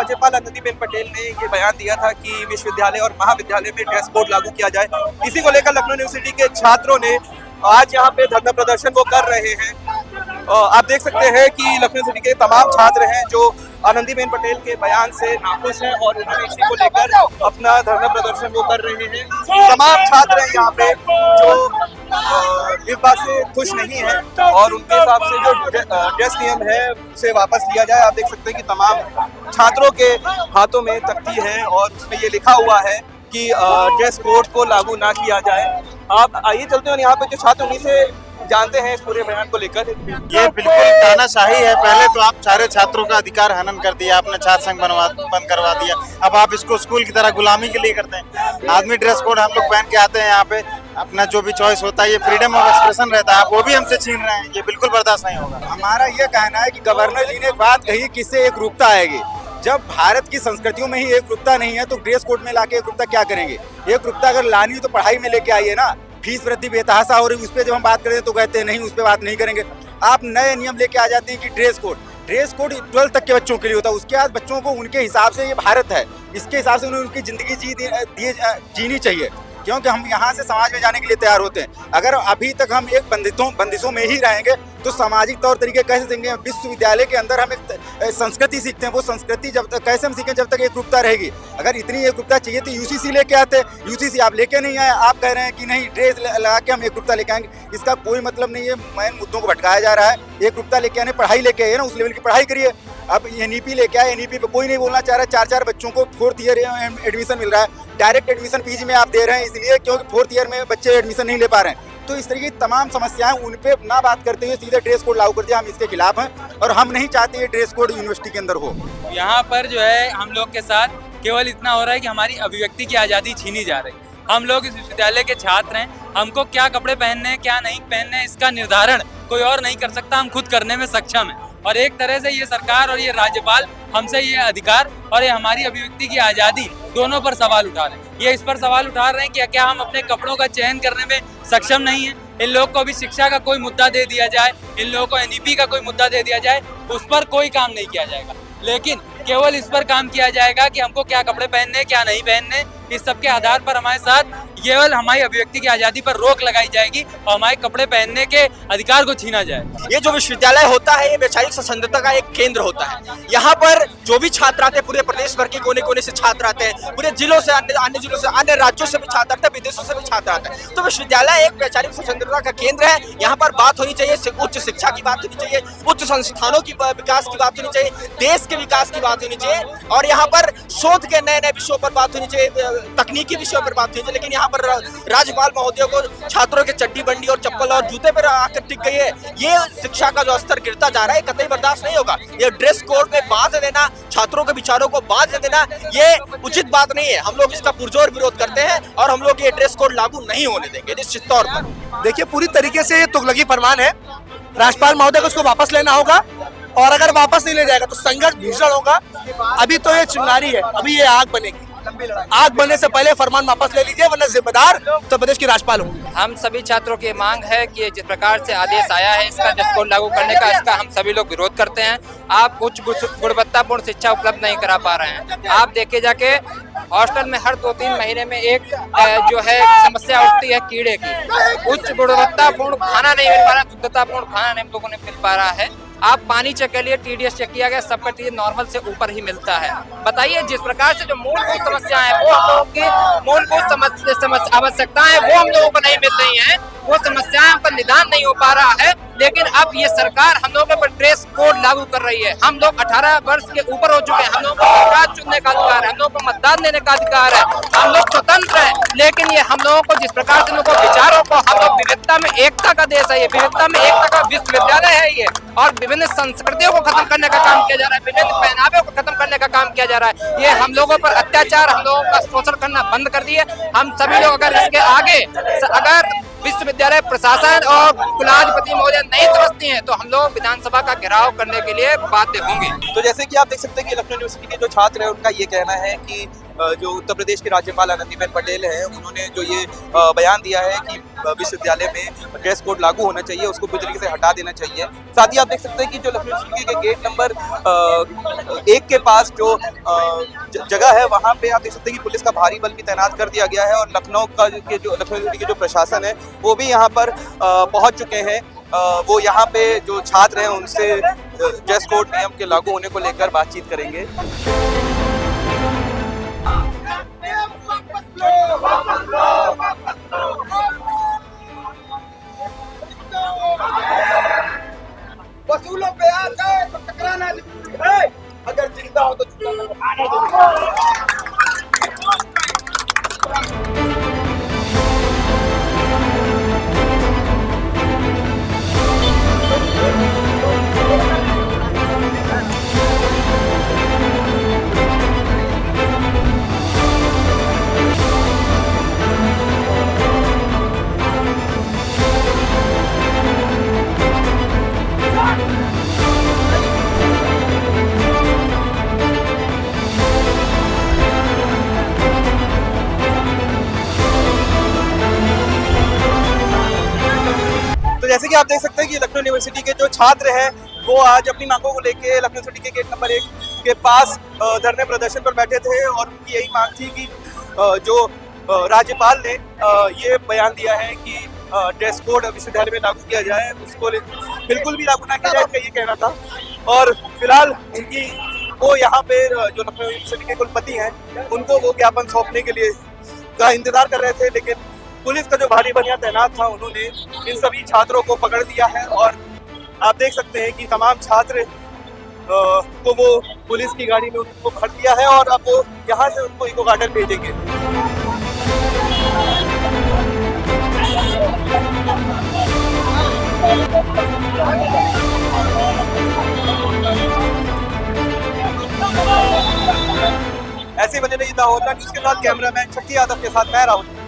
राज्यपाल आनंदीबेन पटेल ने ये बयान दिया था कि विश्वविद्यालय और महाविद्यालय में ड्रेस कोड लागू किया जाए। इसी को लेकर लखनऊ यूनिवर्सिटी के छात्रों ने आज यहाँ पे धरना प्रदर्शन वो कर रहे हैं। आप देख सकते हैं कि लखनऊ यूनिवर्सिटी के तमाम छात्र हैं जो आनंदीबेन पटेल के बयान से नाखुश हैं और उन्होंने इसी को लेकर अपना धरना प्रदर्शन वो कर रहे हैं। तमाम छात्र हैं यहाँ पे जो इस बात से खुश नहीं है और उनके हिसाब से जो ड्रेस नियम है उसे वापस लिया जाए। आप देख सकते हैं कि तमाम छात्रों के हाथों में तख्ती है और उसमें ये लिखा हुआ है कि ड्रेस कोड को लागू ना किया जाए। आप आइए चलते हैं और यहाँ पे जो छात्र उन्हीं से जानते हैं इस पूरे बयान को लेकर। ये बिल्कुल तानाशाही है। पहले तो आप सारे छात्रों का अधिकार हनन कर दिया, आपने छात्र संघ बंद करवा दिया, अब आप इसको स्कूल की तरह गुलामी के लिए करते हैं। आदमी ड्रेस कोड हम लोग पहन के आते हैं यहाँ पे, अपना जो भी चॉइस होता है, ये फ्रीडम ऑफ एक्सप्रेशन रहता है, आप वो भी हमसे छीन रहे हैं, ये बिल्कुल बर्दाश्त नहीं होगा। हमारा ये कहना है कि गवर्नर जी ने बात कही किससे एक रूपता आएगी। जब भारत की संस्कृतियों में ही एक रूपता नहीं है तो ड्रेस कोड में लाके एक रूपता क्या करेंगे। एक रूपता अगर लानी हो तो पढ़ाई में लेके आइए ना। फीस वृद्धि बेतहाशा हो रही, उस पर जब हम बात करें तो कहते हैं नहीं, उस पर बात नहीं करेंगे। आप नए नियम लेके आ जाते हैं कि ड्रेस कोड 12 तक के बच्चों के लिए होता है। उसके बाद बच्चों को उनके हिसाब से, ये भारत है, इसके हिसाब से उन्हें उनकी जिंदगी जीनी चाहिए, क्योंकि हम यहाँ से समाज में जाने के लिए तैयार होते हैं। अगर अभी तक हम एक बंदिशों में ही रहेंगे तो सामाजिक तौर तरीके कैसे सीखेंगे। विश्वविद्यालय के अंदर हम एक संस्कृति सीखते हैं, वो संस्कृति जब तक कैसे हम सीखें जब तक एक रूपता रहेगी। अगर इतनी एक रूपता चाहिए तो यूसीसी लेके आते, यूसीसी आप लेके नहीं आए। आप कह रहे हैं कि नहीं ड्रेस लगा के हम एक रूपता लेके आएंगे, इसका कोई मतलब नहीं है। मेन मुद्दों को भटकाया जा रहा है। एक रूपता लेके आने, पढ़ाई लेके आइए ना, उस लेवल की पढ़ाई करिए। अब एनईपी लेके आए, एनईपी पे कोई नहीं बोलना चाह रहा है। 4 बच्चों को 4th ईयर एडमिशन मिल रहा है। डायरेक्ट एडमिशन पीजी में आप दे रहे हैं इसलिए क्योंकि 4th ईयर में बच्चे एडमिशन नहीं ले पा रहे हैं। तो इस तरीके की तमाम समस्याएं, उन पे ना बात करते हुए सीधे ड्रेस कोड लागू कर दिया। हम इसके खिलाफ हैं और हम नहीं चाहते ये ड्रेस कोड यूनिवर्सिटी के अंदर हो। यहाँ पर जो है हम लोग के साथ केवल इतना हो रहा है कि हमारी अभिव्यक्ति की आज़ादी छीनी जा रही है। हम लोग इस विश्वविद्यालय के छात्र हैं, हमको क्या कपड़े पहनने हैं क्या नहीं पहनने हैं इसका निर्धारण कोई और नहीं कर सकता, हम खुद करने में सक्षम हैं। और एक तरह से ये सरकार और ये राज्यपाल हमसे ये अधिकार और ये हमारी अभिव्यक्ति की आज़ादी दोनों पर सवाल उठा रहे हैं। ये इस पर सवाल उठा रहे हैं कि क्या हम अपने कपड़ों का चयन करने में सक्षम नहीं है। इन लोग को अभी शिक्षा का कोई मुद्दा दे दिया जाए, इन लोगों को एनईपी का कोई मुद्दा दे दिया जाए, उस पर कोई काम नहीं किया जाएगा, लेकिन केवल इस पर काम किया जाएगा कि हमको क्या कपड़े पहनने क्या नहीं पहनने। इस सब के आधार पर हमारे साथ केवल हमारी अभिव्यक्ति की आज़ादी पर रोक लगाई जाएगी और हमारे कपड़े पहनने के अधिकार को छीना जाएगा। ये जो विश्वविद्यालय होता है ये वैचारिक स्वतंत्रता का एक केंद्र होता है। यहाँ पर जो भी छात्र आते हैं, पूरे प्रदेश भर के कोने कोने से छात्र आते हैं, पूरे जिलों से, अन्य जिलों से, अन्य राज्यों से भी छात्र आते हैं, विदेशों से भी छात्र आते हैं। तो विश्वविद्यालय एक वैचारिक स्वतंत्रता का केंद्र है। यहाँ पर बात होनी चाहिए, उच्च शिक्षा की बात होनी चाहिए, उच्च संस्थानों की विकास की बात होनी चाहिए, देश के विकास की बात होनी चाहिए और यहाँ पर शोध के नए नए विषयों पर बात होनी चाहिए, तकनीकी विषयों पर बात होनी चाहिए। लेकिन यहाँ पर राज्यपाल महोदय को छात्रों के चड्डी बंडी और चप्पल और जूते पर आकर टिक गई है। ये शिक्षा का जो स्तर गिरता जा रहा है कतई बर्दाश्त नहीं होगा। ये ड्रेस कोड में बांध देना, छात्रों के विचारों को बांध देना, ये उचित बात नहीं है। हम लोग इसका पुरजोर विरोध करते हैं और हम लोग ये ड्रेस कोड लागू नहीं होने देंगे निश्चित तौर पर। देखिए, पूरी तरीके से ये तुगलकी फरमान है। राज्यपाल महोदय को उसको वापस लेना होगा और अगर वापस नहीं ले जाएगा तो संघर्ष भीषण होगा। अभी तो ये चिंगारी है, अभी ये आग बनेगी। आग बनने से पहले फरमान वापस ले लीजिए, वरना जिम्मेदार उत्तर प्रदेश की राज्यपाल होंगे। हम सभी छात्रों की मांग है कि जिस प्रकार से आदेश आया है इसका ड्रेस कोड लागू करने का, इसका हम सभी लोग विरोध करते हैं। आप उच्च गुणवत्तापूर्ण शिक्षा उपलब्ध नहीं करा पा रहे हैं। आप देखे जाके हॉस्टल में हर 2-3 महीने में एक जो है समस्या उठती है कीड़े की। उच्च गुणवत्तापूर्ण खाना नहीं मिल पा रहा, शुद्धतापूर्ण खाना नहीं लोगों ने मिल पा रहा है। आप पानी चेक के लिए TDS चेक किया गया, सबका TDS नॉर्मल से ऊपर ही मिलता है। बताइए, जिस प्रकार से जो मूलभूत समस्याएं हैं वो हम लोगों की मूलभूत आवश्यकताएं वो हम लोगों को नहीं मिल रही हैं, वो समस्याएं पर निदान नहीं हो पा रहा है। लेकिन अब ये सरकार हम लोगों पर ड्रेस कोड लागू कर रही है। हम लोग 18 वर्ष के ऊपर हो चुके हैं, हम लोगों को सरकार चुनने का अधिकार है, हम लोगों को मतदान देने का अधिकार है, हम लोग स्वतंत्र हैं। लेकिन ये हम लोगों को जिस प्रकार से लोगों विचारों को, हम लोग विविधता में एकता का देश है, ये विविधता में एकता का विश्वविद्यालय है ये, और विभिन्न संस्कृतियों को खत्म करने का काम किया जा रहा है, विभिन्न पहनावे को खत्म करने का काम किया जा रहा है। ये हम लोगों पर अत्याचार, हम लोगों का शोषण करना बंद कर दिए। हम सभी लोग अगर इसके आगे अगर विश्वविद्यालय प्रशासन और कुलाधिपति महोदय नहीं समझती हैं तो हम लोग विधानसभा का घेराव करने के लिए बाध्य होंगे। तो जैसे कि आप देख सकते हैं कि लखनऊ यूनिवर्सिटी के जो छात्र हैं उनका ये कहना है कि जो उत्तर प्रदेश के राज्यपाल आनंदीबेन पटेल हैं उन्होंने जो ये बयान दिया है कि विश्वविद्यालय में ड्रेस कोड लागू होना चाहिए, उसको पूरी तरीके से हटा देना चाहिए। साथ ही आप देख सकते हैं कि जो लखनऊ यूनिवर्सिटी के गेट नंबर 1 के पास जो जगह है वहाँ पे आप देख सकते हैं कि पुलिस का भारी बल भी तैनात कर दिया गया है और लखनऊ यूनिवर्सिटी के जो प्रशासन है वो भी यहाँ पर पहुँच चुके हैं। वो यहाँ पे जो छात्र हैं उनसे ड्रेस कोड नियम के लागू होने को लेकर बातचीत करेंगे। वसूलों पे आ जाए तो टकराना है, अगर जिंदा हो तो जैसे कि आप देख सकते हैं कि लखनऊ यूनिवर्सिटी के जो छात्र हैं वो आज अपनी मांगों को लेके लखनऊ यूनिवर्सिटी के गेट नंबर 1 के पास धरने प्रदर्शन पर बैठे थे और उनकी यही मांग थी कि जो राज्यपाल ने ये बयान दिया है कि ड्रेस कोड विश्वविद्यालय में लागू किया जाए, उसको बिल्कुल भी लागू ना किया जाए, इनका ये कहना था। और फिलहाल उनकी वो यहाँ पे जो लखनऊ यूनिवर्सिटी के कुलपति हैं उनको वो ज्ञापन सौंपने के लिए का इंतजार कर रहे थे, लेकिन पुलिस का जो भारी बल तैनात था उन्होंने इन सभी छात्रों को पकड़ लिया है और आप देख सकते हैं कि तमाम छात्र को वो पुलिस की गाड़ी में उनको भर दिया है और अब वो यहाँ से उनको इको गार्डन भेजेंगे। ऐसे बने रहिए लाहौर न्यूज़ के साथ, कैमरामैन शक्ति यादव के साथ मैं राहुल।